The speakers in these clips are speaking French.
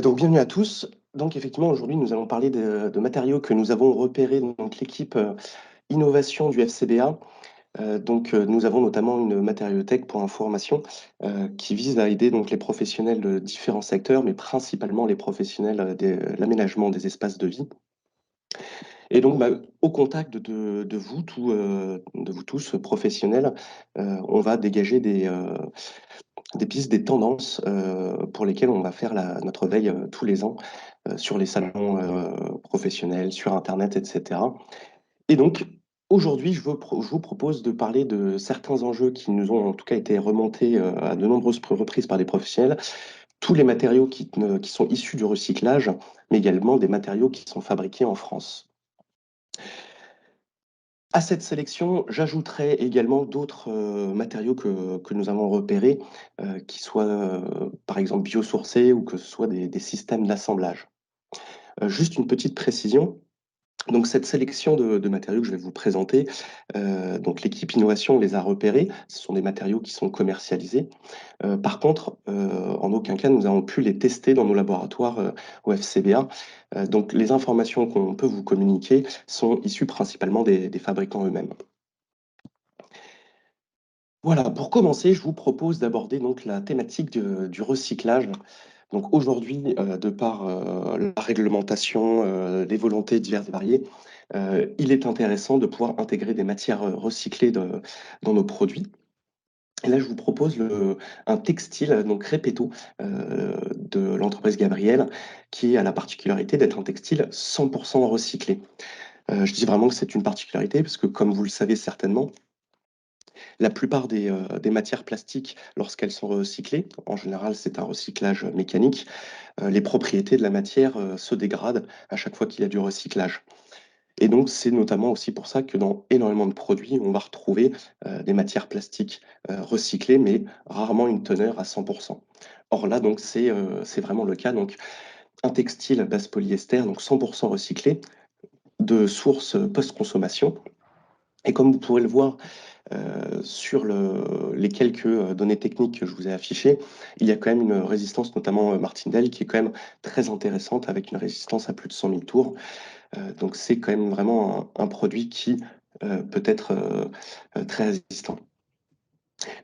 Donc bienvenue à tous. Donc effectivement, aujourd'hui, nous allons parler de matériaux que nous avons repérés, donc l'équipe, innovation du FCBA. Nous avons notamment une matériothèque pour information, qui vise à aider donc les professionnels de différents secteurs, mais principalement les professionnels, de l'aménagement des espaces de vie. Et donc, au contact de vous tous, professionnels, on va dégager des pistes, des tendances, pour lesquelles on va faire notre veille, tous les ans, sur les salons, professionnels, sur internet et cetera. Et donc aujourd'hui, je vous propose de parler de certains enjeux qui nous ont en tout cas été remontés, à de nombreuses reprises par des professionnels. Tous les matériaux qui sont issus du recyclage, mais également des matériaux qui sont fabriqués en France. À cette sélection, j'ajouterai également d'autres, matériaux que nous avons repérés, qui soient, par exemple biosourcés ou que ce soit des systèmes d'assemblage. Juste une petite précision, donc cette sélection de matériaux que je vais vous présenter, donc l'équipe innovation les a repérés. Ce sont des matériaux qui sont commercialisés. Par contre, en aucun cas nous avons pu les tester dans nos laboratoires, au FCBA. Donc les informations qu'on peut vous communiquer sont issues principalement des fabricants eux-mêmes. Voilà, pour commencer, je vous propose d'aborder donc la thématique du recyclage. Donc aujourd'hui, de par, la réglementation, les volontés diverses et variées, il est intéressant de pouvoir intégrer des matières, recyclées dans nos produits. Et là, je vous propose un textile, donc Repetto, de l'entreprise Gabriel, qui a la particularité d'être un textile 100% recyclé. Je dis vraiment que c'est une particularité parce que comme vous le savez certainement, la plupart des matières plastiques, lorsqu'elles sont recyclées, en général, c'est un recyclage mécanique, les propriétés de la matière, se dégradent à chaque fois qu'il y a du recyclage. Et donc, c'est notamment aussi pour ça que dans énormément de produits, on va retrouver, des matières plastiques, recyclées, mais rarement une teneur à 100%. Or là, donc, c'est vraiment le cas. Donc, un textile à base polyester, donc 100% recyclé, de source, post-consommation. Et comme vous pourrez le voir, sur les quelques, données techniques que je vous ai affichées, il y a quand même une résistance, notamment, Martindale, qui est quand même très intéressante, avec une résistance à plus de 100 000 tours. Donc c'est quand même vraiment un produit qui, peut être, très résistant.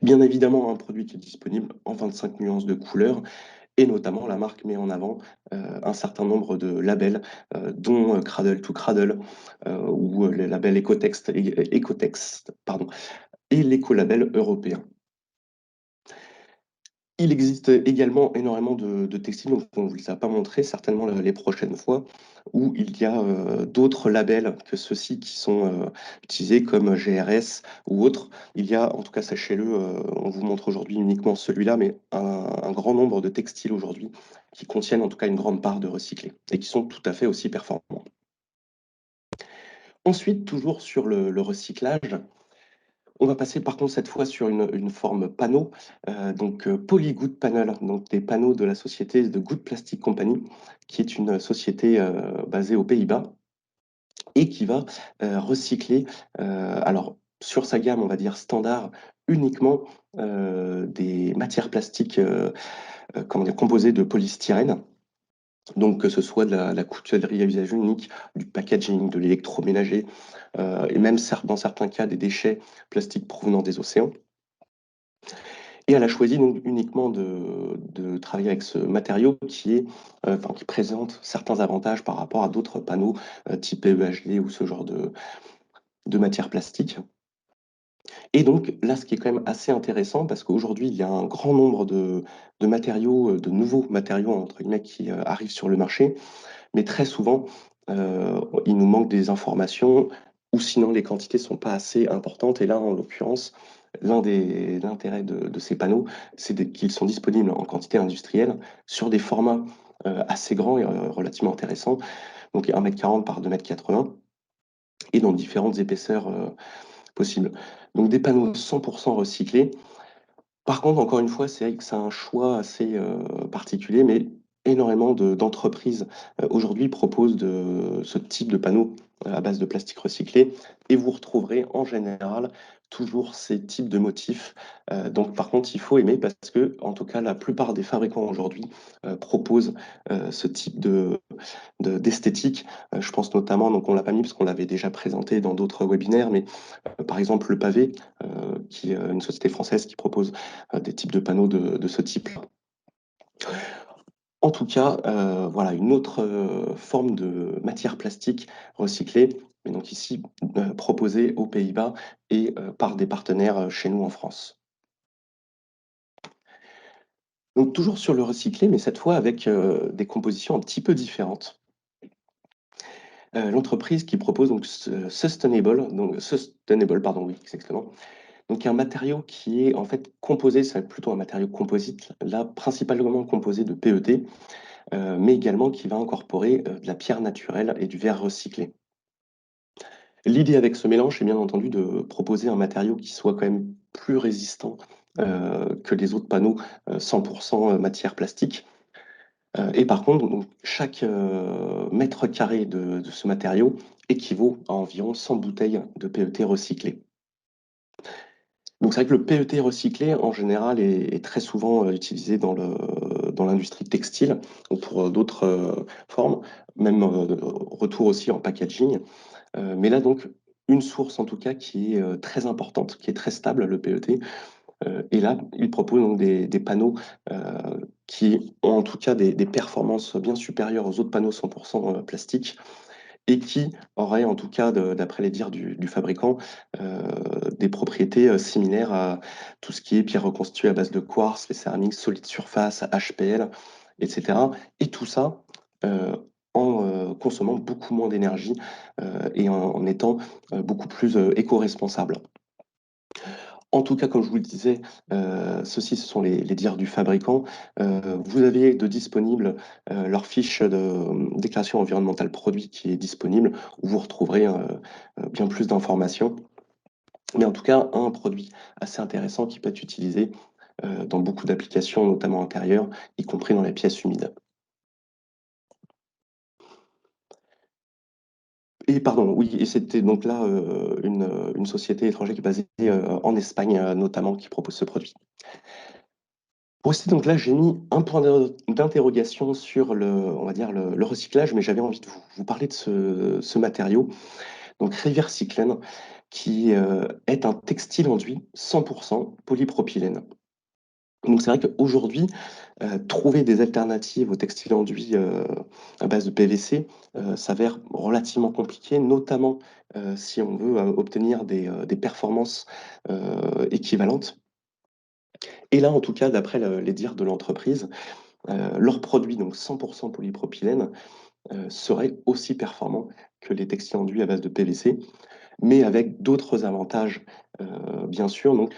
Bien évidemment, un produit qui est disponible en 25 nuances de couleurs et notamment la marque met en avant, un certain nombre de labels, dont, Cradle to Cradle, ou, le label Ecotext, pardon, et l'écolabel européen. Il existe également énormément de textiles, donc on ne vous les a pas montrés, certainement les prochaines fois, où il y a, d'autres labels que ceux-ci qui sont, utilisés comme GRS ou autres. Il y a, en tout cas sachez-le, on vous montre aujourd'hui uniquement celui-là, mais un grand nombre de textiles aujourd'hui qui contiennent en tout cas une grande part de recyclé et qui sont tout à fait aussi performants. Ensuite, toujours sur le recyclage, on va passer par contre cette fois sur une forme panneau, Polygood Panel, donc des panneaux de la société de Good Plastic Company, qui est une société, basée aux Pays-Bas et qui va, recycler, alors sur sa gamme, on va dire standard, uniquement, des matières plastiques, comment dire? Composées de polystyrène. Donc que ce soit de la coutellerie à usage unique, du packaging, de l'électroménager, et même dans certains cas des déchets plastiques provenant des océans. Et elle a choisi donc uniquement de travailler avec ce matériau qui est, enfin qui présente certains avantages par rapport à d'autres panneaux, type EHD ou ce genre de matière plastique. Et donc là, ce qui est quand même assez intéressant, parce qu'aujourd'hui, il y a un grand nombre de matériaux, de «nouveaux matériaux» entre guillemets qui, arrivent sur le marché, mais très souvent, il nous manque des informations ou sinon les quantités sont pas assez importantes et là, en l'occurrence, l'intérêt de ces panneaux, c'est qu'ils sont disponibles en quantité industrielle sur des formats, assez grands et relativement intéressants, donc 1,40 m par 2,80 m et dans différentes épaisseurs, possibles. Donc des panneaux 100% recyclés. Par contre, encore une fois, c'est vrai que c'est un choix assez, particulier, mais énormément d'entreprises aujourd'hui proposent ce type de panneaux à base de plastique recyclé et vous retrouverez en général toujours ces types de motifs. Donc par contre, il faut aimer parce que, en tout cas, la plupart des fabricants aujourd'hui proposent ce type d'esthétique. Je pense notamment, donc on l'a pas mis parce qu'on l'avait déjà présenté dans d'autres webinaires, mais par exemple le Pavé, qui est une société française qui propose des types de panneaux de ce type. En tout cas, voilà une autre forme de matière plastique recyclée, mais donc ici proposée aux Pays-Bas et par des partenaires chez nous en France. Donc toujours sur le recyclé, mais cette fois avec des compositions un petit peu différentes. L'entreprise qui propose donc Sustainable, pardon, oui, exactement. Donc un matériau qui est en fait composé, c'est plutôt un matériau composite, là principalement composé de PET, mais également qui va incorporer de la pierre naturelle et du verre recyclé. L'idée avec ce mélange, c'est bien entendu de proposer un matériau qui soit quand même plus résistant que les autres panneaux 100% matière plastique. Et par contre, donc, chaque mètre carré de ce matériau équivaut à environ 100 bouteilles de PET recyclées. Donc c'est vrai que le PET recyclé, en général, est très souvent utilisé dans l'industrie textile ou pour d'autres formes, même retour aussi en packaging. Mais là, donc, une source en tout cas qui est très importante, qui est très stable, le PET. Et là, il propose donc des panneaux qui ont en tout cas des performances bien supérieures aux autres panneaux 100% plastique et qui auraient en tout cas, d'après les dires du fabricant, des propriétés similaires à tout ce qui est pierre reconstituée à base de quartz, les céramiques solides surface, HPL, etc. Et tout ça en consommant beaucoup moins d'énergie et en étant beaucoup plus éco-responsable. En tout cas, comme je vous le disais, ceci, ce sont les dires du fabricant. Vous avez de disponible leur fiche de déclaration environnementale produit qui est disponible, où vous retrouverez bien plus d'informations. Mais en tout cas, un produit assez intéressant qui peut être utilisé dans beaucoup d'applications, notamment intérieures, y compris dans les pièces humides. Et pardon, oui, et c'était donc là une société étrangère qui est basée en Espagne, notamment, qui propose ce produit. Aussi, donc là, j'ai mis un point d'interrogation sur on va dire le recyclage, mais j'avais envie de vous parler de ce matériau, donc Rivercyclen, qui est un textile enduit 100% polypropylène. Donc c'est vrai qu'aujourd'hui, trouver des alternatives au textile enduit à base de PVC s'avère relativement compliqué, notamment si on veut obtenir des performances équivalentes. Et là, en tout cas, d'après les dires de l'entreprise, leurs produits, donc 100% polypropylène, seraient aussi performants que les textiles enduits à base de PVC, mais avec d'autres avantages, bien sûr, donc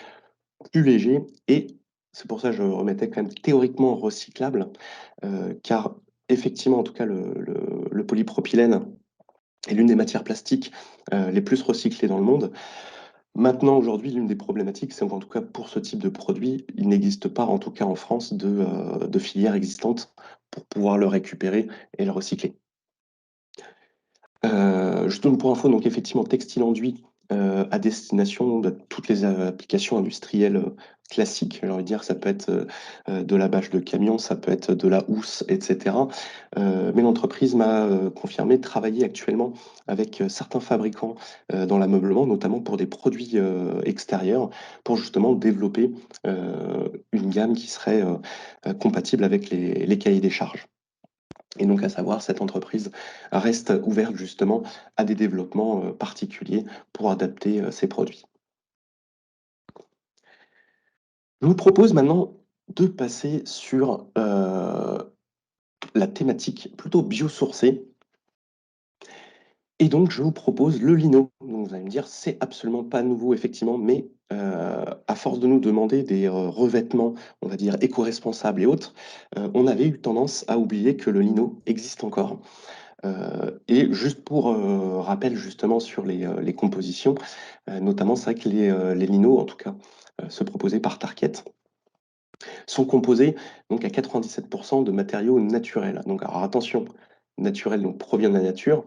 plus légers. Et c'est pour ça que je remettais quand même théoriquement recyclable, car effectivement, en tout cas, le polypropylène est l'une des matières plastiques les plus recyclées dans le monde. Maintenant, aujourd'hui, l'une des problématiques, c'est qu'en tout cas pour ce type de produit, il n'existe pas, en tout cas en France, de filière existante pour pouvoir le récupérer et le recycler. Juste donc pour info, donc effectivement, textile enduit à destination de toutes les applications industrielles classiques. J'ai envie de dire, ça peut être de la bâche de camion, ça peut être de la housse, etc. Mais l'entreprise m'a confirmé travailler actuellement avec certains fabricants dans l'ameublement, notamment pour des produits extérieurs, pour justement développer une gamme qui serait compatible avec les cahiers des charges. Et donc, à savoir, cette entreprise reste ouverte justement à des développements particuliers pour adapter ses produits. Je vous propose maintenant de passer sur la thématique plutôt biosourcée. Et donc, je vous propose le lino. Donc, vous allez me dire, c'est absolument pas nouveau, effectivement, mais à force de nous demander des revêtements, on va dire, éco-responsables et autres, on avait eu tendance à oublier que le lino existe encore. Et juste pour rappel justement sur les compositions, notamment c'est vrai que les linos, en tout cas, ceux proposés par Target, sont composés donc à 97% de matériaux naturels. Donc alors attention, naturel donc provient de la nature,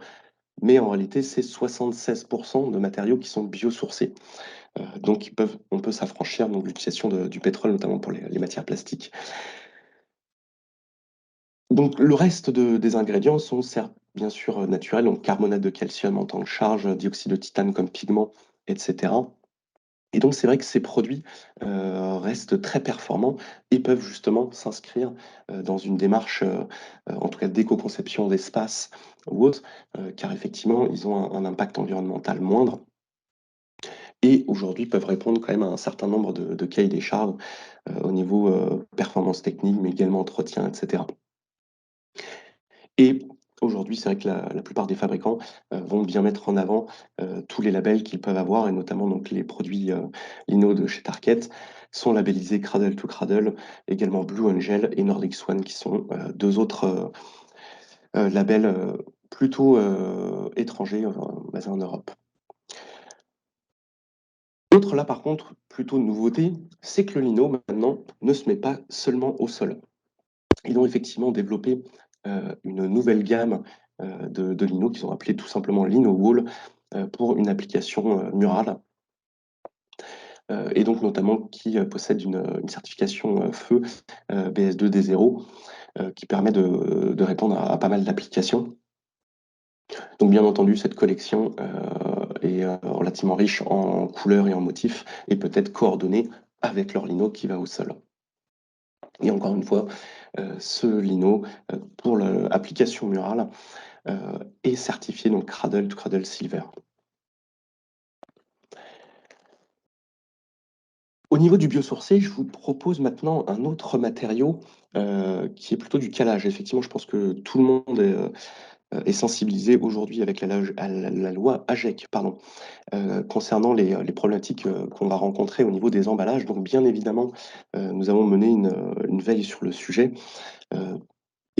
mais en réalité c'est 76% de matériaux qui sont biosourcés. Donc on peut s'affranchir donc de l'utilisation du pétrole, notamment pour les matières plastiques. Donc le reste des ingrédients sont certes bien sûr naturels, donc carbonate de calcium en tant que charge, dioxyde de titane comme pigment, etc. Et donc c'est vrai que ces produits restent très performants et peuvent justement s'inscrire dans une démarche, en tout cas d'éco-conception d'espace ou autre, car effectivement ils ont un impact environnemental moindre et aujourd'hui peuvent répondre quand même à un certain nombre de cahiers des charges au niveau performance technique, mais également entretien, etc. Et aujourd'hui, c'est vrai que la plupart des fabricants vont bien mettre en avant tous les labels qu'ils peuvent avoir, et notamment donc, les produits Lino de chez Target sont labellisés Cradle to Cradle, également Blue Angel et Nordic Swan, qui sont deux autres labels plutôt étrangers, basés en Europe. L'autre, là, par contre, plutôt nouveauté, c'est que le lino, maintenant, ne se met pas seulement au sol. Ils ont effectivement développé une nouvelle gamme de lino qu'ils ont appelé tout simplement Lino Wall pour une application murale et donc notamment qui possède une certification feu BS2D0 qui permet de répondre à pas mal d'applications. Donc bien entendu, cette collection est relativement riche en couleurs et en motifs et peut être coordonnée avec leur lino qui va au sol. Et encore une fois, ce lino, pour l'application murale, est certifié donc Cradle to Cradle Silver. Au niveau du biosourcé, je vous propose maintenant un autre matériau qui est plutôt du calage. Effectivement, je pense que tout le monde est sensibilisé aujourd'hui avec la loi AGEC, pardon, concernant les problématiques qu'on va rencontrer au niveau des emballages. Donc, bien évidemment, nous avons mené une veille sur le sujet. Euh,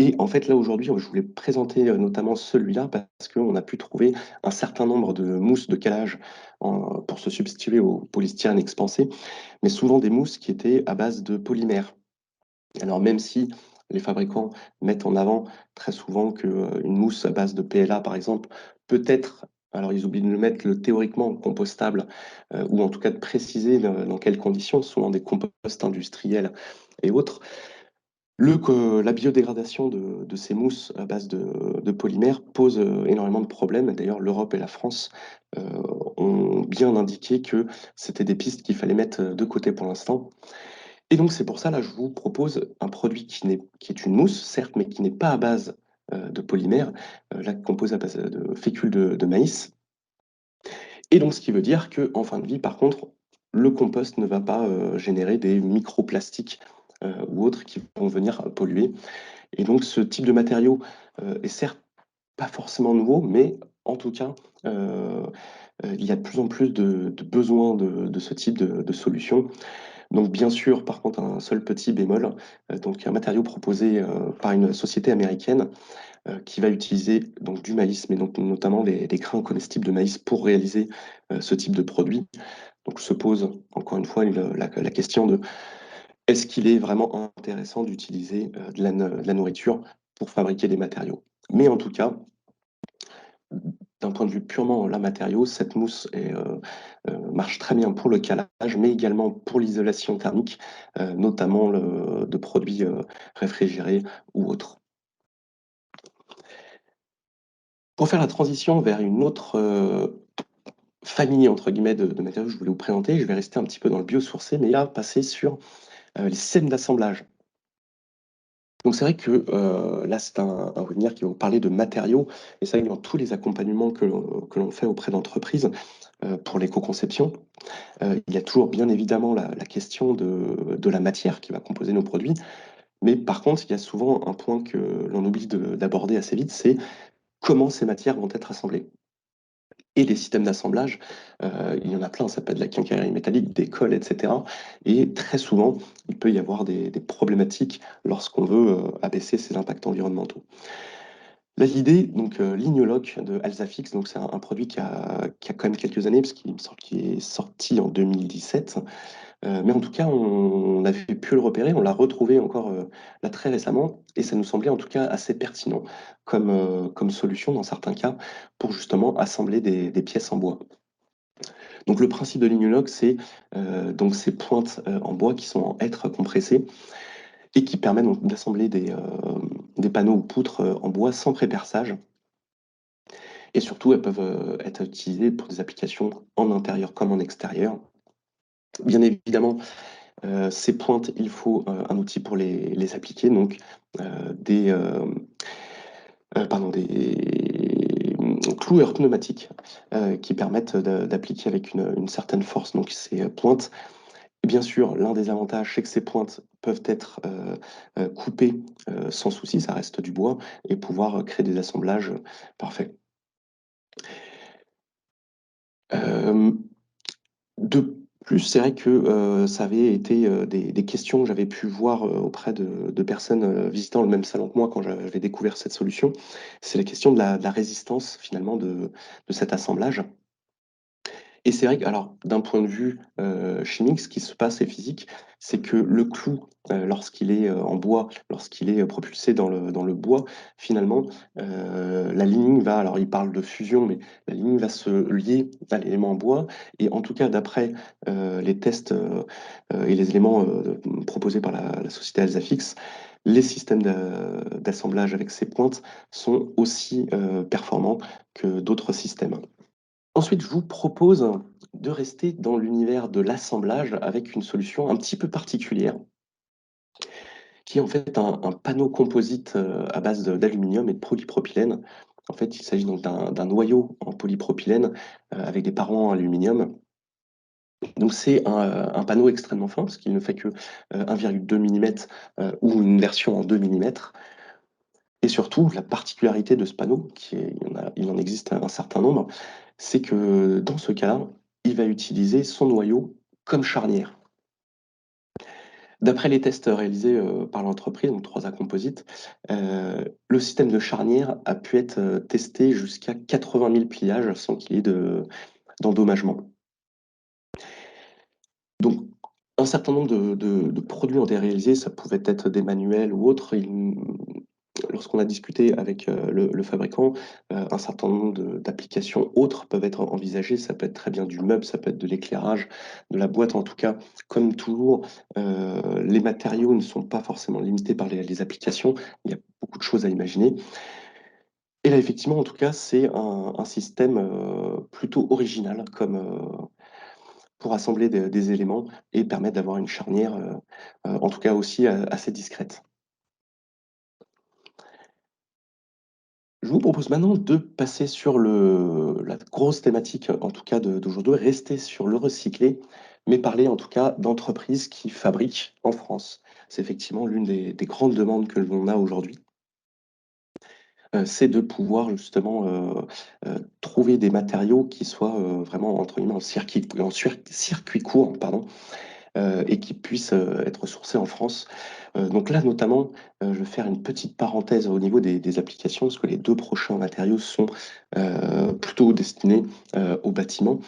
Et en fait, là, aujourd'hui, je voulais présenter notamment celui-là parce qu'on a pu trouver un certain nombre de mousses de calage pour se substituer au polystyrène expansé, mais souvent des mousses qui étaient à base de polymère. Alors, même si les fabricants mettent en avant très souvent qu'une mousse à base de PLA, par exemple, peut être, alors ils oublient de le mettre, théoriquement compostable, ou en tout cas de préciser dans quelles conditions, souvent des composts industriels et autres. La biodégradation de ces mousses à base de polymères pose énormément de problèmes. D'ailleurs, l'Europe et la France euh, ont bien indiqué que c'était des pistes qu'il fallait mettre de côté pour l'instant. Et donc, c'est pour ça, là, je vous propose un produit qui est une mousse, certes, mais qui n'est pas à base de polymère, là, composé à base de fécule de maïs. Et donc, ce qui veut dire qu'en fin de vie, par contre, le compost ne va pas générer des microplastiques ou autres qui vont venir polluer. Et donc, ce type de matériau est certes pas forcément nouveau, mais en tout cas, euh, il y a de plus en plus de besoins de ce type de solution. Donc, bien sûr, par contre, un seul petit bémol, donc un matériau proposé par une société américaine qui va utiliser donc du maïs, mais donc notamment les grains comestibles de maïs pour réaliser ce type de produit. Donc, se pose encore une fois la question de est-ce qu'il est vraiment intéressant d'utiliser de la nourriture pour fabriquer des matériaux? Mais en tout cas, d'un point de vue purement là, matériaux, cette mousse marche très bien pour le calage, mais également pour l'isolation thermique, notamment de produits réfrigérés ou autres. Pour faire la transition vers une autre famille entre guillemets de matériaux que je voulais vous présenter, je vais rester un petit peu dans le biosourcé, mais là passer sur les systèmes d'assemblage. Donc c'est vrai que là, c'est un webinaire qui va vous parler de matériaux, et c'est vrai que dans tous les accompagnements que l'on fait auprès d'entreprises pour l'éco-conception, il y a toujours bien évidemment la question de la matière qui va composer nos produits, mais par contre, il y a souvent un point que l'on oublie d'aborder assez vite, c'est comment ces matières vont être assemblées. Et les systèmes d'assemblage, il y en a plein, ça peut être de la quincaillerie métallique, des cols, etc. Et très souvent, il peut y avoir des problématiques lorsqu'on veut abaisser ces impacts environnementaux. Là, l'idée, donc Lignoloc de Alsafix, donc c'est un produit qui a quand même quelques années, parce qu'il me semble qu'il est sorti en 2017, Mais en tout cas, on avait pu le repérer, on l'a retrouvé encore là très récemment, et ça nous semblait en tout cas assez pertinent comme solution dans certains cas pour justement assembler des pièces en bois. Donc le principe de l'Inulock, c'est donc ces pointes en bois qui sont en hêtre compressé et qui permettent donc d'assembler des panneaux ou poutres en bois sans préperçage. Et surtout, elles peuvent être utilisées pour des applications en intérieur comme en extérieur. Bien évidemment, ces pointes, il faut un outil pour les appliquer, donc des cloueurs pneumatiques qui permettent d'appliquer avec une certaine force donc ces pointes. Et bien sûr, l'un des avantages, c'est que ces pointes peuvent être coupées sans souci, ça reste du bois, et pouvoir créer des assemblages parfaits. Euh, De plus, c'est vrai que ça avait été des questions que j'avais pu voir auprès de personnes visitant le même salon que moi quand j'avais découvert cette solution. C'est la question de la résistance finalement de cet assemblage. Et c'est vrai que, alors, d'un point de vue chimique, ce qui se passe et physique, c'est que le clou, lorsqu'il est en bois, lorsqu'il est propulsé dans le bois, finalement, la ligne va, alors il parle de fusion, mais la ligne va se lier à l'élément en bois. Et en tout cas, d'après les tests et les éléments proposés par la société Alsafix, les systèmes d'assemblage avec ces pointes sont aussi performants que d'autres systèmes. Ensuite, je vous propose de rester dans l'univers de l'assemblage avec une solution un petit peu particulière, qui est en fait un panneau composite à base d'aluminium et de polypropylène. En fait, il s'agit donc d'un noyau en polypropylène avec des parois en aluminium. Donc c'est un panneau extrêmement fin, parce qu'il ne fait que 1,2 mm ou une version en 2 mm. Et surtout, la particularité de ce panneau, il en existe un certain nombre, c'est que dans ce cas-là, il va utiliser son noyau comme charnière. D'après les tests réalisés par l'entreprise, donc 3A Composite, le système de charnière a pu être testé jusqu'à 80 000 pliages sans qu'il y ait d'endommagement. Donc, un certain nombre de produits ont été réalisés, ça pouvait être des manuels ou autres. Lorsqu'on a discuté avec le fabricant, un certain nombre d'applications autres peuvent être envisagées. Ça peut être très bien du meuble, ça peut être de l'éclairage, de la boîte en tout cas. Comme toujours, les matériaux ne sont pas forcément limités par les applications. Il y a beaucoup de choses à imaginer. Et là, effectivement, en tout cas, c'est un système plutôt original pour assembler des éléments et permettre d'avoir une charnière, en tout cas aussi assez discrète. Je vous propose maintenant de passer sur la grosse thématique, en tout cas d'aujourd'hui, rester sur le recyclé, mais parler en tout cas d'entreprises qui fabriquent en France. C'est effectivement l'une des grandes demandes que l'on a aujourd'hui. C'est de pouvoir justement trouver des matériaux qui soient vraiment entre guillemets en circuit court, pardon, et qui puissent être sourcés en France. Donc là, notamment, je vais faire une petite parenthèse au niveau des applications, parce que les deux prochains matériaux sont plutôt destinés au bâtiment,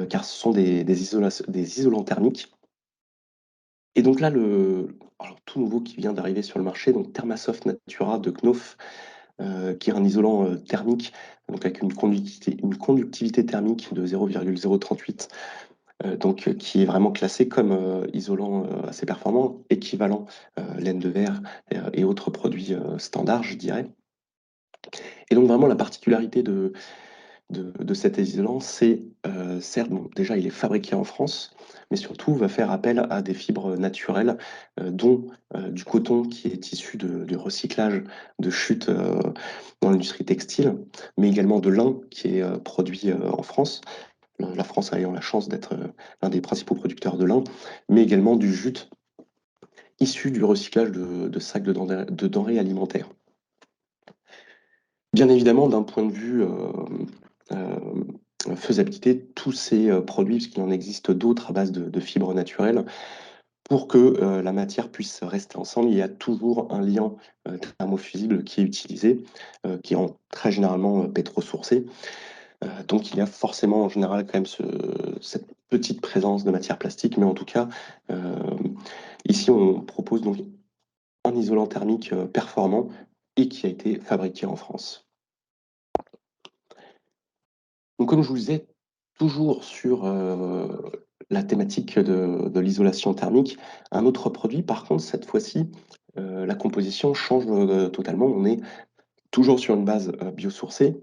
car ce sont des isolants thermiques. Et donc là, alors, tout nouveau qui vient d'arriver sur le marché, donc Thermasoft Natura de Knauf, qui est un isolant thermique, donc avec une conductivité thermique de 0,038, donc qui est vraiment classé comme isolant assez performant, équivalent laine de verre et autres produits standards, je dirais. Et donc vraiment la particularité de cet isolant, c'est certes, bon, déjà il est fabriqué en France, mais surtout va faire appel à des fibres naturelles, dont du coton qui est issu de recyclage de chutes dans l'industrie textile, mais également de lin qui est produit en France, la France ayant la chance d'être l'un des principaux producteurs de lin, mais également du jute issu du recyclage de sacs de denrées alimentaires. Bien évidemment, d'un point de vue faisabilité, tous ces produits, parce qu'il en existe d'autres à base de fibres naturelles, pour que la matière puisse rester ensemble, il y a toujours un liant thermofusible qui est utilisé, qui est très généralement pétrosourcé. Donc il y a forcément en général quand même cette petite présence de matière plastique, mais en tout cas, ici on propose donc un isolant thermique performant et qui a été fabriqué en France. Donc comme je vous disais, toujours sur la thématique de l'isolation thermique, un autre produit, par contre, cette fois-ci, la composition change totalement. On est toujours sur une base biosourcée,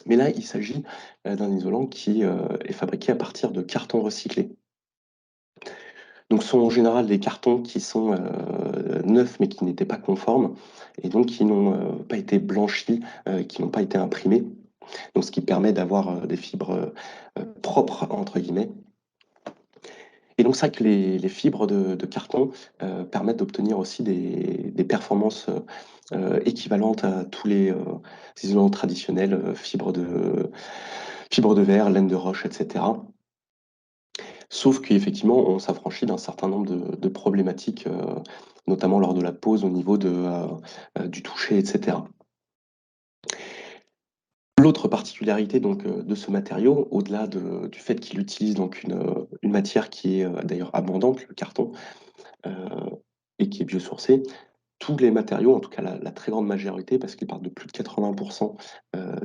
mais là, il s'agit d'un isolant qui est fabriqué à partir de cartons recyclés. Donc, ce sont en général des cartons qui sont neufs, mais qui n'étaient pas conformes, et donc qui n'ont pas été blanchis, qui n'ont pas été imprimés. Donc, ce qui permet d'avoir des fibres propres, entre guillemets. Et donc, c'est vrai que les fibres de carton permettent d'obtenir aussi des performances équivalentes à tous les isolants traditionnels, fibres de verre, laine de roche, etc. Sauf qu'effectivement, on s'affranchit d'un certain nombre de problématiques, notamment lors de la pose au niveau du toucher, etc. L'autre particularité donc, de ce matériau, au-delà du fait qu'il utilise donc une matière qui est d'ailleurs abondante, le carton, euh, et qui est biosourcée, tous les matériaux, en tout cas la très grande majorité, parce qu'il parle de plus de 80%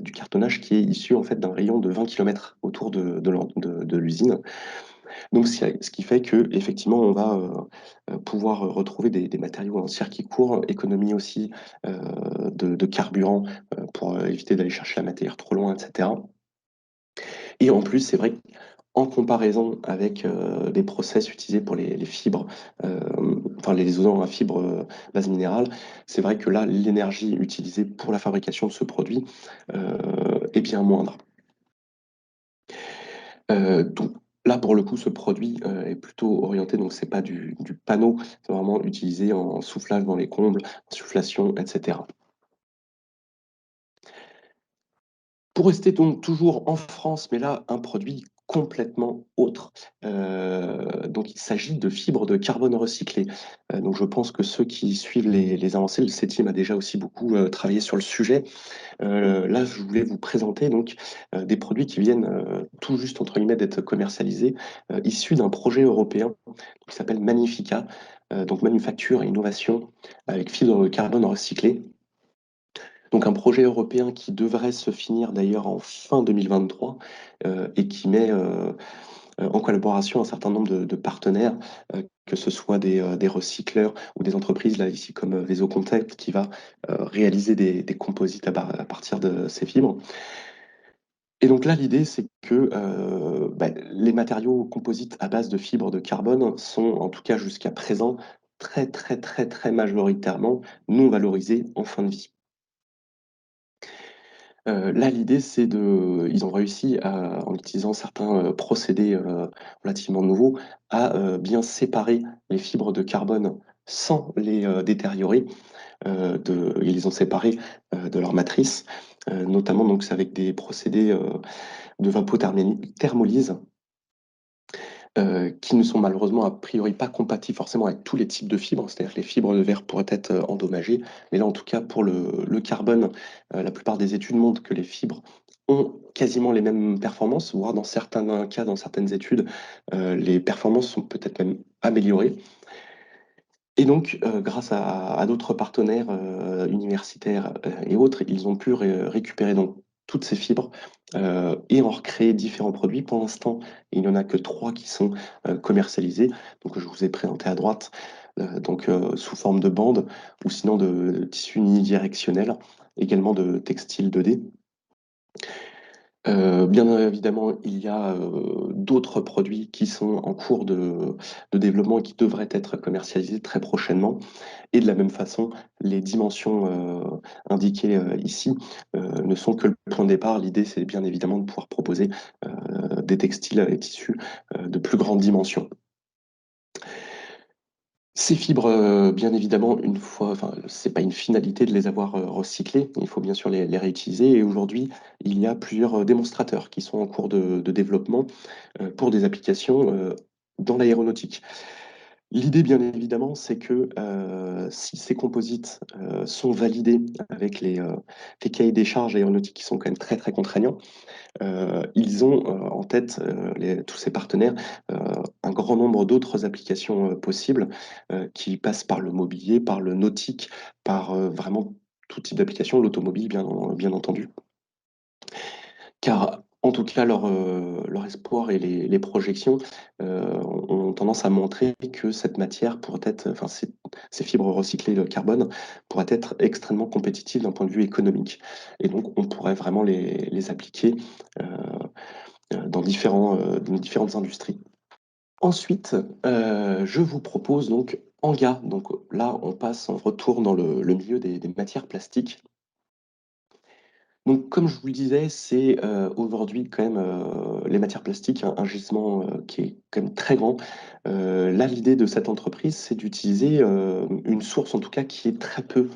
du cartonnage qui est issu en fait d'un rayon de 20 km autour de l'usine. Donc, ce qui fait que effectivement, on va pouvoir retrouver des matériaux en circuit court, économie aussi de carburant pour éviter d'aller chercher la matière trop loin, etc. Et en plus, c'est vrai qu'en comparaison avec les process utilisés pour les fibres, euh, enfin les isolants à fibres base minérale, c'est vrai que là, l'énergie utilisée pour la fabrication de ce produit est bien moindre. Donc là, pour le coup, ce produit est plutôt orienté, donc c'est pas du panneau, c'est vraiment utilisé en soufflage dans les combles, insufflation, etc. Pour rester donc toujours en France, mais là, un produit complètement autre. Donc il s'agit de fibres de carbone recyclées. Donc je pense que ceux qui suivent les avancées, le CETIM a déjà aussi beaucoup travaillé sur le sujet. Là, je voulais vous présenter donc des produits qui viennent tout juste entre guillemets d'être commercialisés, issus d'un projet européen qui s'appelle Magnifica, donc manufacture et innovation avec fibres de carbone recyclées. Donc un projet européen qui devrait se finir d'ailleurs en fin 2023 et qui met en collaboration un certain nombre de partenaires, que ce soit des recycleurs ou des entreprises, là ici comme Veso Contact, qui va réaliser des composites à partir de ces fibres. Et donc là, l'idée, c'est que les matériaux composites à base de fibres de carbone sont, en tout cas jusqu'à présent, très très très très majoritairement non valorisés en fin de vie. Là, l'idée, c'est ils ont réussi en utilisant certains procédés relativement nouveaux, à bien séparer les fibres de carbone sans les détériorer. Ils les ont séparées de leur matrice, notamment donc c'est avec des procédés de vapothermolyse qui ne sont malheureusement a priori pas compatibles forcément avec tous les types de fibres, c'est-à-dire que les fibres de verre pourraient être endommagées, mais là en tout cas pour le carbone, la plupart des études montrent que les fibres ont quasiment les mêmes performances, voire dans certains cas, dans certaines études, les performances sont peut-être même améliorées. Et donc, grâce à d'autres partenaires universitaires et autres, ils ont pu récupérer donc toutes ces fibres et en recréer différents produits. Pour l'instant, il n'y en a que trois qui sont commercialisés. Donc, je vous ai présenté à droite, donc sous forme de bandes ou sinon de tissus unidirectionnels, également de textiles 2D. Bien évidemment, il y a d'autres produits qui sont en cours de développement et qui devraient être commercialisés très prochainement. Et de la même façon, les dimensions indiquées ici ne sont que le point de départ. L'idée, c'est bien évidemment de pouvoir proposer des textiles et tissus de plus grande dimension. Ces fibres, bien évidemment, une fois, enfin, c'est pas une finalité de les avoir recyclées. Il faut bien sûr les réutiliser. Et aujourd'hui, il y a plusieurs démonstrateurs qui sont en cours de développement pour des applications dans l'aéronautique. L'idée, bien évidemment, c'est que si ces composites sont validés avec les cahiers des charges aéronautiques qui sont quand même très très contraignants, ils ont en tête, tous ces partenaires, euh, un grand nombre d'autres applications possibles qui passent par le mobilier, par le nautique, par vraiment tout type d'application, l'automobile bien entendu. Car en tout cas, leur espoir et les projections ont tendance à montrer que cette matière pourrait être, enfin, ces fibres recyclées de carbone pourraient être extrêmement compétitives d'un point de vue économique. Et donc, on pourrait vraiment les appliquer euh, dans différentes industries. Ensuite, je vous propose donc Anga. Donc là, on retourne dans le milieu des matières plastiques. Donc, comme je vous le disais, c'est aujourd'hui quand même les matières plastiques, un gisement qui est quand même très grand. Là, l'idée de cette entreprise, c'est d'utiliser une source, en tout cas, qui est très peu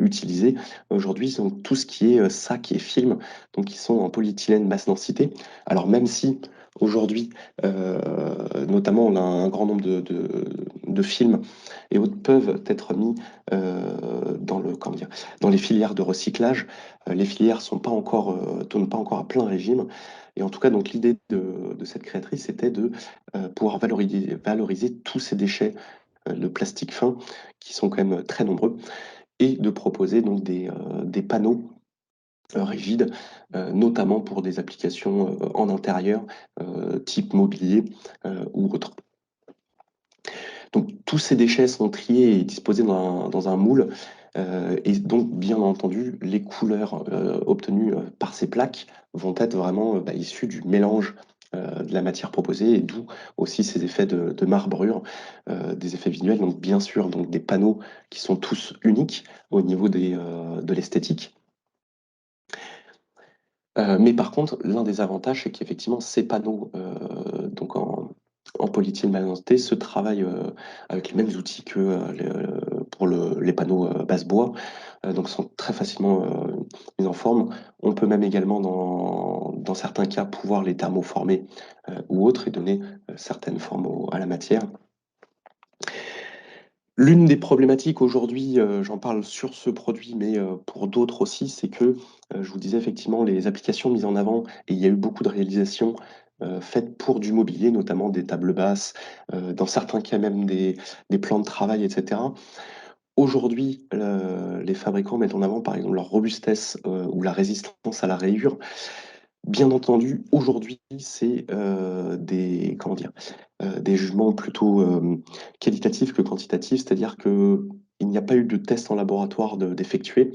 utilisée aujourd'hui. Donc, tout ce qui est sac et film, donc qui sont en polyéthylène basse densité. Alors, même si aujourd'hui, notamment, on a un grand nombre de films et autres peuvent être mis comment dire, dans les filières de recyclage. Les filières tournent pas encore à plein régime. Et en tout cas, donc l'idée de cette créatrice, c'était de pouvoir valoriser tous ces déchets de plastique fin, qui sont quand même très nombreux, et de proposer donc des panneaux rigides, notamment pour des applications en intérieur, type mobilier ou autre. Donc tous ces déchets sont triés et disposés dans un moule. Et donc, bien entendu, les couleurs obtenues par ces plaques vont être vraiment issues du mélange de la matière proposée, et d'où aussi ces effets de marbrure, des effets visuels. Donc, bien sûr, donc, des panneaux qui sont tous uniques au niveau de l'esthétique. Mais par contre, l'un des avantages, c'est qu'effectivement, ces panneaux donc en polyéthylène balancé se travaillent avec les mêmes outils que pour les panneaux base bois, donc sont très facilement mis en forme. On peut même également, dans certains cas, pouvoir les thermoformer ou autres et donner certaines formes à la matière. L'une des problématiques aujourd'hui, j'en parle sur ce produit, mais pour d'autres aussi, c'est que, je vous disais effectivement, les applications mises en avant, et il y a eu beaucoup de réalisations faites pour du mobilier, notamment des tables basses, dans certains cas même des plans de travail, etc. Aujourd'hui, les fabricants mettent en avant, par exemple, leur robustesse ou la résistance à la rayure. Bien entendu, aujourd'hui, c'est comment dire, des jugements plutôt qualitatifs que quantitatifs, c'est-à-dire que il n'y a pas eu de tests en laboratoire d'effectuer.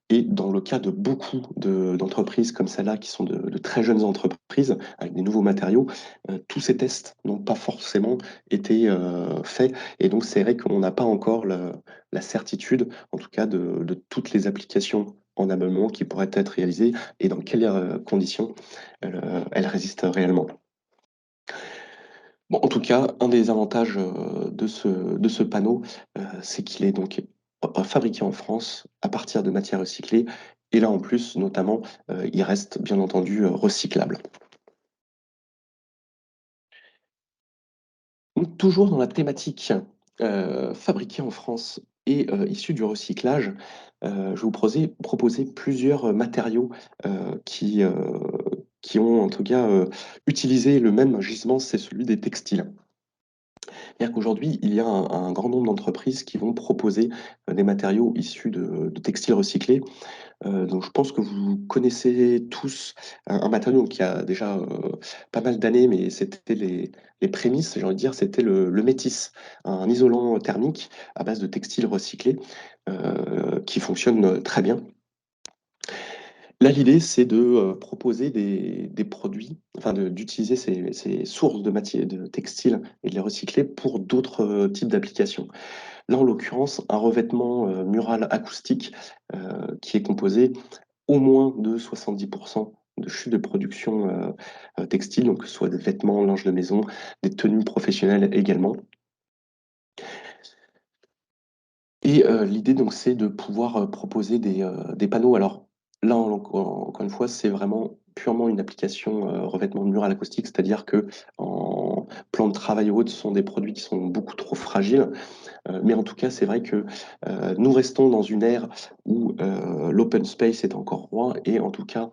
Et dans le cas de beaucoup d'entreprises comme celle-là, qui sont de très jeunes entreprises, avec des nouveaux matériaux, tous ces tests n'ont pas forcément été faits. Et donc, c'est vrai qu'on n'a pas encore la certitude, en tout cas, de toutes les applications en ameublement qui pourraient être réalisées et dans quelles conditions elles résistent réellement. Bon, en tout cas, un des avantages de ce panneau, c'est qu'il est donc fabriqué en France à partir de matières recyclées. Et là, en plus, notamment, il reste bien entendu recyclable. Donc, toujours dans la thématique fabriqué en France et issu du recyclage, je vais vous proposer plusieurs matériaux qui qui ont en tout cas utilisé le même gisement, c'est celui des textiles. C'est-à-dire qu'aujourd'hui, il y a un grand nombre d'entreprises qui vont proposer des matériaux issus de textiles recyclés. Donc, je pense que vous connaissez tous un matériau qui a déjà pas mal d'années, mais c'était les prémices, j'ai envie de dire, c'était le métis, un isolant thermique à base de textiles recyclés qui fonctionne très bien. Là, l'idée, c'est de proposer des produits, enfin d'utiliser ces sources de matière, de textiles et de les recycler pour d'autres types d'applications. Là, en l'occurrence, un revêtement mural acoustique qui est composé au moins de 70% de chute de production textile, donc que ce soit des vêtements, linge de maison, des tenues professionnelles également. Et l'idée, donc, c'est de pouvoir proposer des panneaux. Alors là, encore une fois, c'est vraiment purement une application revêtement de mural acoustique, c'est-à-dire que plan de travail ou autres sont des produits qui sont beaucoup trop fragiles. Mais en tout cas, c'est vrai que nous restons dans une ère où l'open space est encore roi et en tout cas,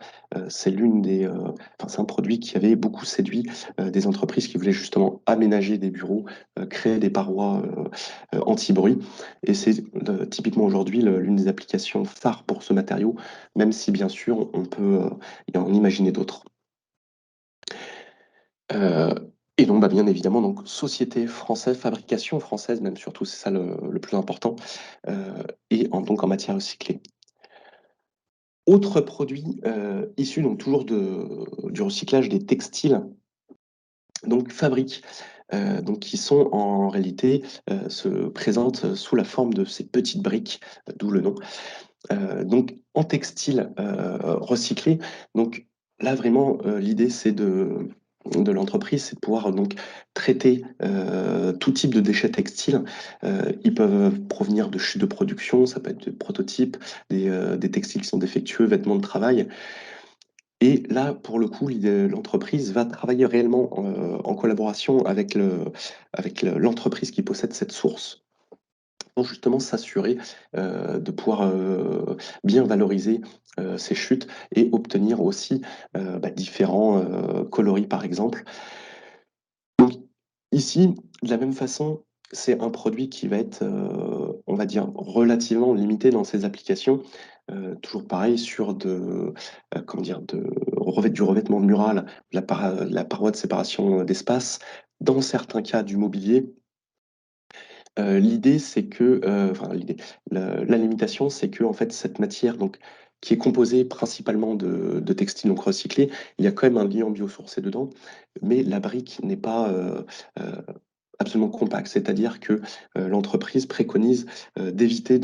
c'est enfin, c'est un produit qui avait beaucoup séduit des entreprises qui voulaient justement aménager des bureaux, créer des parois anti-bruit. Et c'est typiquement aujourd'hui l'une des applications phares pour ce matériau, même si bien sûr on peut y en imaginer d'autres. Euh, et donc, bah, bien évidemment, donc, société française, fabrication française, même surtout, c'est ça le plus important, donc en matière recyclée. Autre produit issu donc toujours du recyclage des textiles, donc fabriques, donc qui sont en réalité se présentent sous la forme de ces petites briques, d'où le nom. Donc en textile recyclé, donc là vraiment l'idée c'est de l'entreprise, c'est de pouvoir donc traiter tout type de déchets textiles. Ils peuvent provenir de chutes de production, ça peut être des prototypes, des textiles qui sont défectueux, vêtements de travail. Et là, pour le coup, l'entreprise va travailler réellement en collaboration avec l'entreprise qui possède cette source pour justement s'assurer de pouvoir bien valoriser ces chutes et obtenir aussi différents coloris, par exemple. Donc ici, de la même façon, c'est un produit qui va être, on va dire, relativement limité dans ses applications. Toujours pareil sur comment dire, du revêtement mural, la paroi de séparation d'espace, dans certains cas du mobilier. L'idée, c'est que, enfin l'idée, la limitation, c'est que en fait, cette matière donc, qui est composée principalement de textiles donc recyclés, il y a quand même un liant biosourcé dedans, mais la brique n'est pas euh, absolument compacte. C'est-à-dire que l'entreprise préconise d'éviter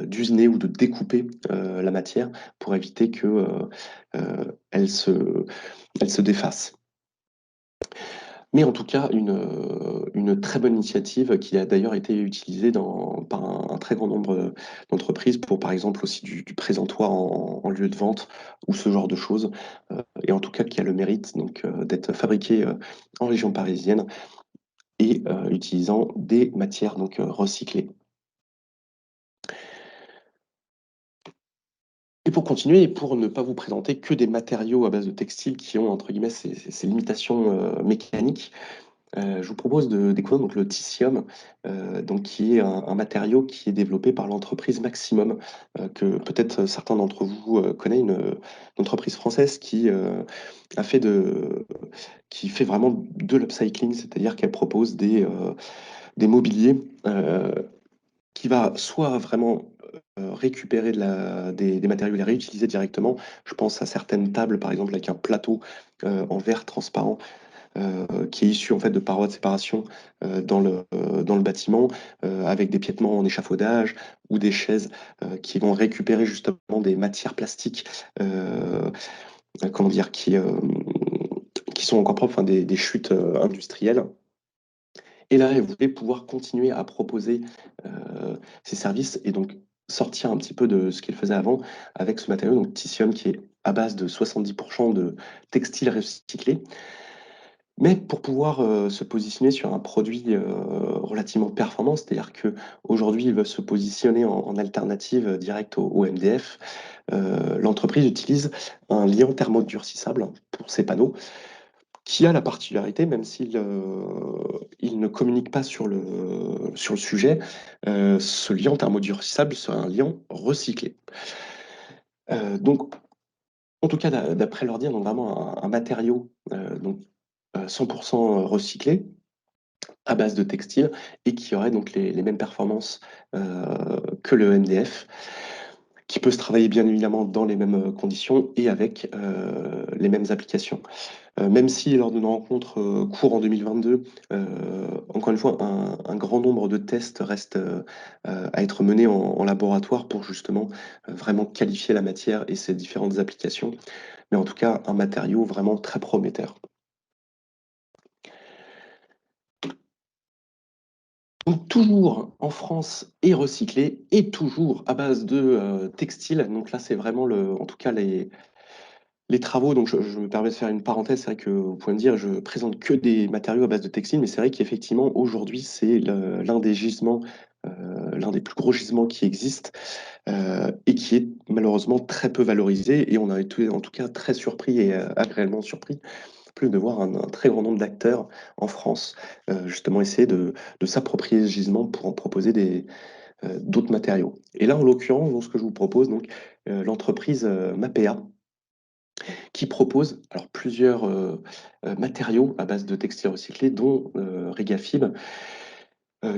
d'usiner ou de découper la matière pour éviter que elle se défasse. Mais en tout cas, une très bonne initiative qui a d'ailleurs été utilisée par un très grand nombre d'entreprises pour, par exemple, aussi du présentoir en lieu de vente ou ce genre de choses. Et en tout cas, qui a le mérite donc, d'être fabriqué en région parisienne et utilisant des matières donc, recyclées. Et pour continuer, et pour ne pas vous présenter que des matériaux à base de textiles qui ont, entre guillemets, ces limitations mécaniques, je vous propose de découvrir donc, le Titium, donc, qui est un matériau qui est développé par l'entreprise Maximum, que peut-être certains d'entre vous connaissent, une entreprise française qui fait vraiment de l'upcycling, c'est-à-dire qu'elle propose des mobiliers qui va soit vraiment récupérer des matériaux, les réutiliser directement. Je pense à certaines tables, par exemple, avec un plateau en verre transparent qui est issu en fait de parois de séparation dans le bâtiment, avec des piétements en échafaudage ou des chaises qui vont récupérer justement des matières plastiques, comment dire, qui sont encore propres, enfin, des chutes industrielles. Et là, elle voulait pouvoir continuer à proposer ses services et donc sortir un petit peu de ce qu'elle faisait avant avec ce matériau, donc Titium, qui est à base de 70% de textiles recyclés. Mais pour pouvoir se positionner sur un produit relativement performant, c'est-à-dire qu'aujourd'hui, ils veulent se positionner en alternative directe au MDF, l'entreprise utilise un liant thermodurcissable pour ses panneaux, qui a la particularité, même il ne communique pas sur le sujet, ce liant thermodurcissable sera un liant recyclé. Donc, en tout cas, d'après leur dire, donc vraiment un matériau donc, 100% recyclé, à base de textile et qui aurait donc les mêmes performances que le MDF, qui peut se travailler bien évidemment dans les mêmes conditions et avec les mêmes applications. Même si lors de nos rencontres cours en 2022, encore une fois, un grand nombre de tests restent à être menés en laboratoire pour justement vraiment qualifier la matière et ses différentes applications. Mais en tout cas, un matériau vraiment très prometteur. Donc toujours en France et recyclé et toujours à base de textile. Donc là, c'est vraiment en tout cas Les travaux, donc je me permets de faire une parenthèse, c'est vrai que vous pouvez me dire, je présente que des matériaux à base de textile, mais c'est vrai qu'effectivement, aujourd'hui, c'est l'un des gisements, l'un des plus gros gisements qui existent, et qui est malheureusement très peu valorisé. Et on a été en tout cas très surpris et agréablement surpris plus de voir un très grand nombre d'acteurs en France justement essayer de s'approprier ce gisement pour en proposer d'autres matériaux. Et là, en l'occurrence, donc, ce que je vous propose, donc, l'entreprise Mapea, qui propose alors, plusieurs matériaux à base de textiles recyclés, dont Rigafib,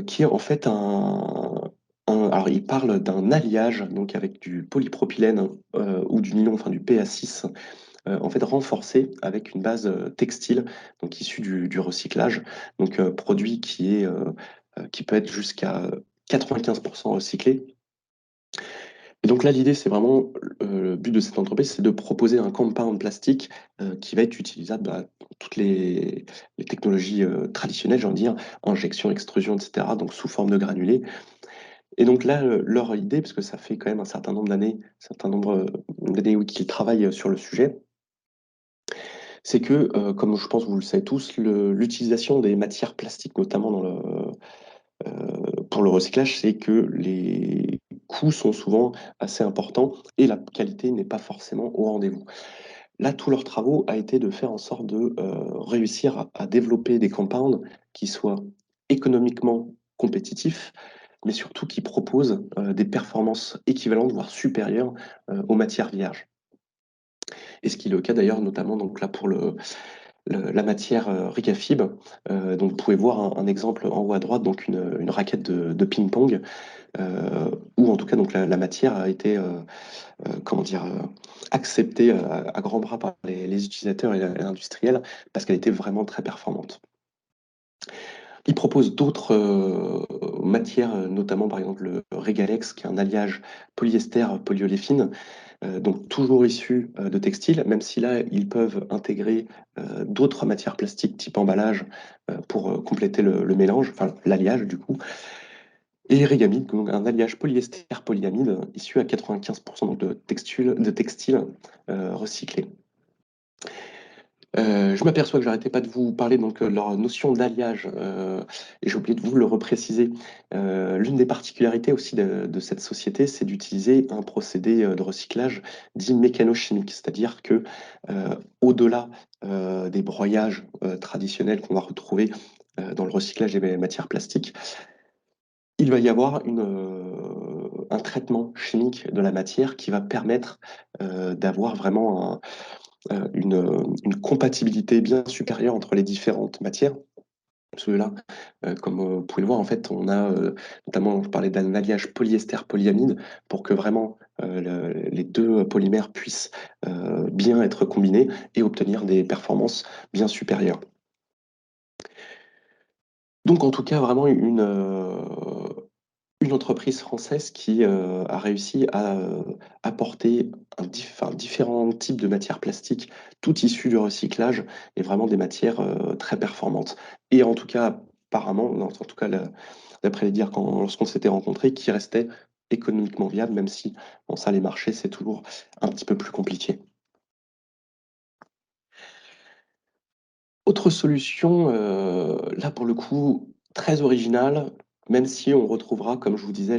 qui est en fait alors, il parle d'un alliage donc avec du polypropylène ou du nylon, enfin du PA6, en fait renforcé avec une base textile, donc issue du recyclage, donc produit qui peut être jusqu'à 95% recyclé. Et donc là, l'idée, c'est vraiment, le but de cette entreprise, c'est de proposer un compound plastique qui va être utilisable dans toutes les technologies traditionnelles, j'ai envie de dire, injection, extrusion, etc., donc sous forme de granulés. Et donc là, leur idée, parce que ça fait quand même un certain nombre d'années oui, qu'ils travaillent sur le sujet, c'est que, comme je pense que vous le savez tous, l'utilisation des matières plastiques, notamment pour le recyclage, c'est que les coûts sont souvent assez importants et la qualité n'est pas forcément au rendez-vous. Là, tous leurs travaux a été de faire en sorte de réussir à développer des compounds qui soient économiquement compétitifs, mais surtout qui proposent des performances équivalentes, voire supérieures aux matières vierges. Et ce qui est le cas d'ailleurs, notamment donc là pour la matière Rigafib. Donc vous pouvez voir un exemple en haut à droite, donc une raquette de ping-pong, où en tout cas donc la matière a été comment dire, acceptée à grands bras par les utilisateurs et l'industriel parce qu'elle était vraiment très performante. Ils proposent d'autres matières, notamment par exemple le Regalex, qui est un alliage polyester-polyolefine, donc toujours issus de textiles, même si là, ils peuvent intégrer d'autres matières plastiques type emballage pour compléter le mélange, enfin l'alliage du coup. Et Régamide, donc un alliage polyester-polyamide issu à 95% donc de textiles recyclés. Je m'aperçois que j'arrêtais pas de vous parler donc de leur notion d'alliage, et j'ai oublié de vous le repréciser. L'une des particularités aussi de cette société, c'est d'utiliser un procédé de recyclage dit mécanochimique, c'est-à-dire que au-delà des broyages traditionnels qu'on va retrouver dans le recyclage des matières plastiques, il va y avoir un traitement chimique de la matière qui va permettre d'avoir vraiment une compatibilité bien supérieure entre les différentes matières. Parce que là, comme vous pouvez le voir, en fait, on a notamment, je parlais d'un alliage polyester-polyamide pour que vraiment les deux polymères puissent bien être combinés et obtenir des performances bien supérieures. Donc, en tout cas, vraiment une entreprise française qui a réussi à apporter enfin, différents types de matières plastiques, toutes issues du recyclage, et vraiment des matières très performantes. Et en tout cas, apparemment, non, en tout cas, d'après les dires lorsqu'on s'était rencontrés, qui restait économiquement viable, même si, bon, ça, les marchés, c'est toujours un petit peu plus compliqué. Autre solution, là pour le coup, très originale, même si on retrouvera, comme je vous disais,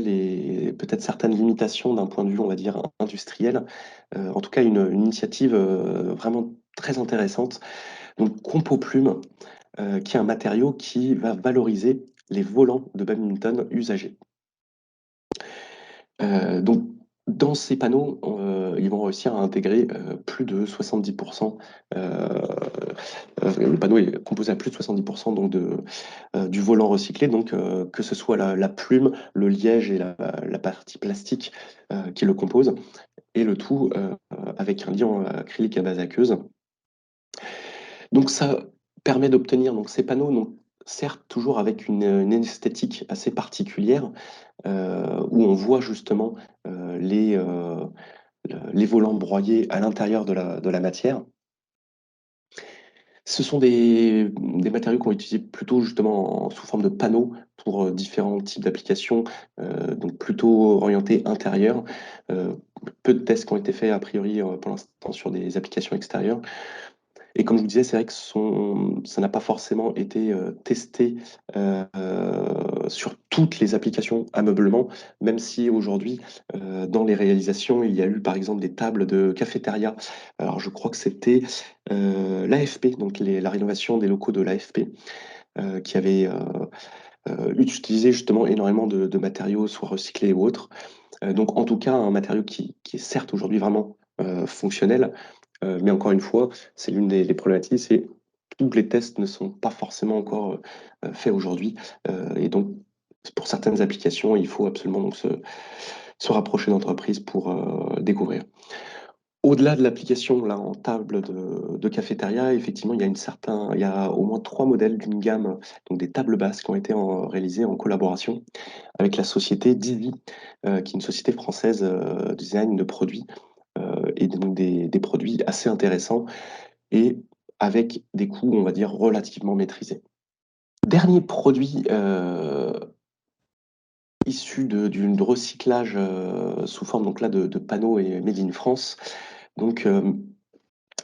peut-être certaines limitations d'un point de vue, on va dire, industriel. En tout cas, une initiative vraiment très intéressante. Donc, Compoplume, qui est un matériau qui va valoriser les volants de badminton usagés. Donc, dans ces panneaux, ils vont réussir à intégrer plus de 70%. Le panneau est composé à plus de 70% donc du volant recyclé, donc que ce soit la plume, le liège et la partie plastique qui le composent, et le tout avec un liant acrylique à base aqueuse. Donc ça permet d'obtenir donc ces panneaux, donc certes toujours avec une esthétique assez particulière, où on voit justement les volants broyés à l'intérieur de la matière. Ce sont des matériaux qu'on utilise plutôt justement sous forme de panneaux pour différents types d'applications, donc plutôt orientés intérieurs, euh, peu de tests qui ont été faits, a priori, pour l'instant, sur des applications extérieures. Et comme je vous disais, c'est vrai que ça n'a pas forcément été testé sur toutes les applications ameublement, même si aujourd'hui, dans les réalisations, il y a eu par exemple des tables de cafétéria. Alors je crois que c'était l'AFP, donc la rénovation des locaux de l'AFP, qui avait utilisé justement énormément de matériaux, soit recyclés ou autres. Donc en tout cas, un matériau qui est certes aujourd'hui vraiment fonctionnel, mais encore une fois, c'est l'une des problématiques, c'est tous les tests ne sont pas forcément encore faits aujourd'hui. Et donc, pour certaines applications, il faut absolument donc se rapprocher d'entreprises pour découvrir. Au-delà de l'application là en table de cafétéria, effectivement, il y a au moins trois modèles d'une gamme, donc des tables basses qui ont été réalisées en collaboration avec la société Divi, qui est une société française de design de produits, et donc des produits assez intéressants et avec des coûts, on va dire, relativement maîtrisés. Dernier produit issu du recyclage sous forme donc là, de panneaux et made in France. Donc,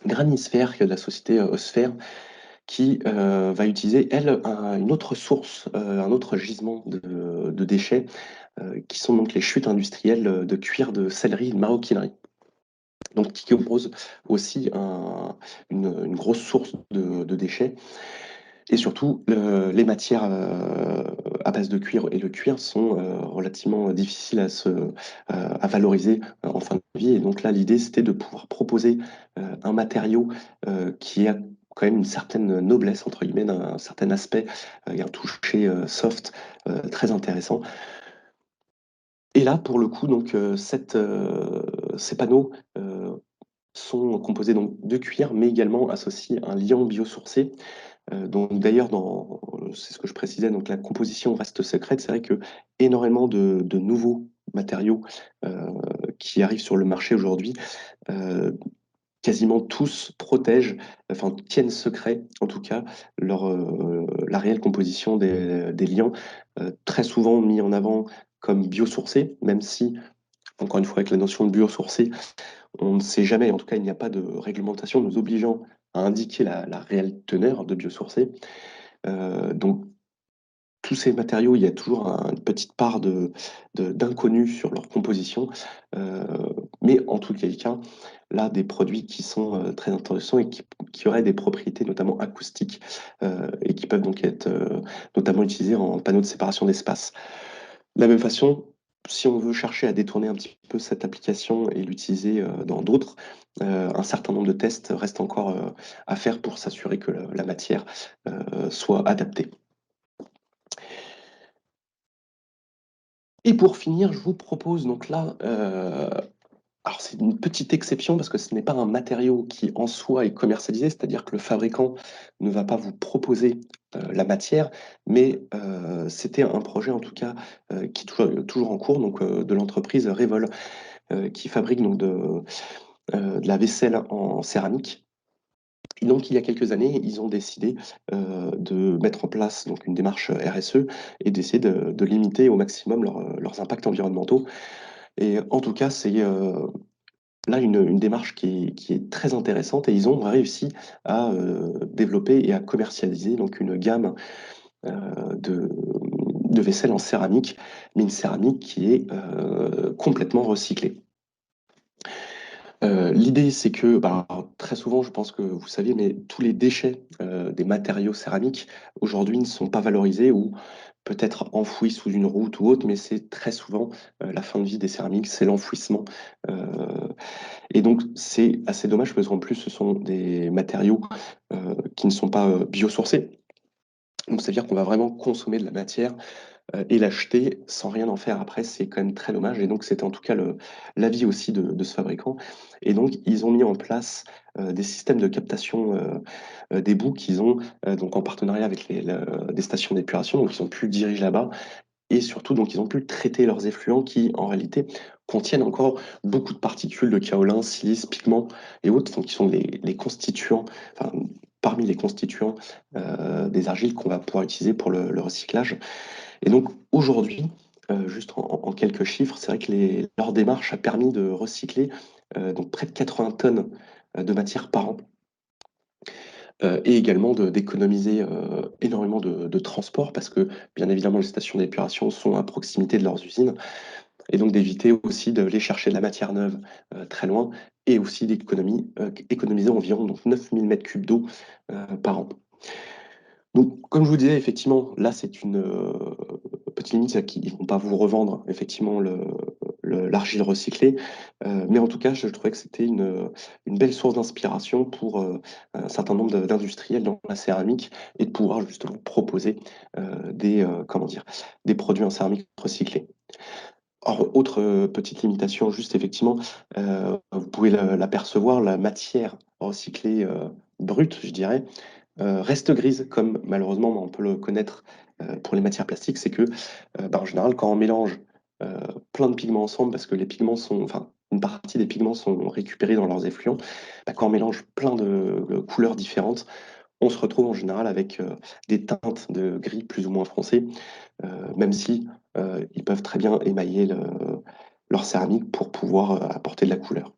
Granisphère, qui est de la société Osphère, qui va utiliser, elle, une autre source, un autre gisement de déchets, qui sont donc les chutes industrielles de cuir de céleri et de maroquinerie. Donc, qui compose aussi une grosse source de déchets. Et surtout, les matières à base de cuir et le cuir sont relativement difficiles à valoriser en fin de vie. Et donc là, l'idée, c'était de pouvoir proposer un matériau qui a quand même une certaine noblesse, entre guillemets, un certain aspect et un toucher soft très intéressant. Et là, pour le coup, donc, ces panneaux sont composés donc, de cuir, mais également associent un liant biosourcé. Donc d'ailleurs, c'est ce que je précisais, donc la composition reste secrète. C'est vrai que énormément de nouveaux matériaux qui arrivent sur le marché aujourd'hui, euh, quasiment tous protègent, enfin tiennent secret, en tout cas, la réelle composition des liants, très souvent mis en avant comme biosourcés, même si, encore une fois, avec la notion de biosourcé, on ne sait jamais, en tout cas, il n'y a pas de réglementation nous obligeant à indiquer la réelle teneur de biosourcé. Donc, tous ces matériaux, il y a toujours une petite part d'inconnu sur leur composition. Euh, mais en tout cas, là, des produits qui sont très intéressants et qui auraient des propriétés notamment acoustiques et qui peuvent donc être notamment utilisés en panneaux de séparation d'espace. De la même façon, si on veut chercher à détourner un petit peu cette application et l'utiliser dans d'autres, un certain nombre de tests restent encore à faire pour s'assurer que la matière soit adaptée. Et pour finir, je vous propose donc là, alors c'est une petite exception parce que ce n'est pas un matériau qui en soi est commercialisé, c'est-à-dire que le fabricant ne va pas vous proposer la matière, mais c'était un projet en tout cas qui est toujours en cours, donc de l'entreprise Revol, qui fabrique donc de la vaisselle en céramique. Et donc, il y a quelques années, ils ont décidé de mettre en place donc, une démarche RSE et d'essayer de limiter au maximum leurs impacts environnementaux. Et en tout cas, c'est là une démarche qui est très intéressante et ils ont réussi à développer et à commercialiser donc, une gamme de vaisselle en céramique, mais une céramique qui est complètement recyclée. L'idée, c'est que bah, très souvent, je pense que vous savez, mais tous les déchets des matériaux céramiques aujourd'hui ne sont pas valorisés ou peut-être enfouis sous une route ou autre, mais c'est très souvent la fin de vie des céramiques, c'est l'enfouissement. Et donc, c'est assez dommage parce qu'en plus, ce sont des matériaux qui ne sont pas biosourcés. Donc, c'est-à-dire qu'on va vraiment consommer de la matière et l'acheter sans rien en faire après, c'est quand même très dommage. Et donc, c'était en tout cas l'avis aussi de ce fabricant. Et donc, ils ont mis en place des systèmes de captation des boues qu'ils ont donc en partenariat avec des stations d'épuration. Donc, ils ont pu diriger là-bas. Et surtout, donc, ils ont pu traiter leurs effluents qui, en réalité, contiennent encore beaucoup de particules de kaolin, silice, pigments et autres, donc, qui sont les constituants, enfin, parmi les constituants des argiles qu'on va pouvoir utiliser pour le recyclage. Et donc aujourd'hui, juste en quelques chiffres, c'est vrai que leur démarche a permis de recycler donc près de 80 tonnes de matière par an, et également d'économiser énormément de transport parce que, bien évidemment, les stations d'épuration sont à proximité de leurs usines, et donc d'éviter aussi de les chercher de la matière neuve très loin, et aussi économiser environ donc 9000 mètres cubes d'eau par an. Donc, comme je vous disais, effectivement, là, c'est une petite limite, c'est qu'ils ne vont pas vous revendre effectivement l'argile recyclée. Mais en tout cas, je trouvais que c'était une belle source d'inspiration pour un certain nombre d'industriels dans la céramique, et de pouvoir justement proposer comment dire, des produits en céramique recyclés. Or, autre petite limitation, juste effectivement, vous pouvez l'apercevoir, la matière recyclée brute, je dirais, reste grise, comme malheureusement on peut le connaître pour les matières plastiques. C'est que, en général, quand on mélange euh, plein de pigments ensemble, parce que les pigments sont, enfin, une partie des pigments sont récupérés dans leurs effluents, quand on mélange plein de couleurs différentes, on se retrouve en général avec des teintes de gris plus ou moins foncé, même si ils peuvent très bien émailler leur céramique pour pouvoir apporter de la couleur.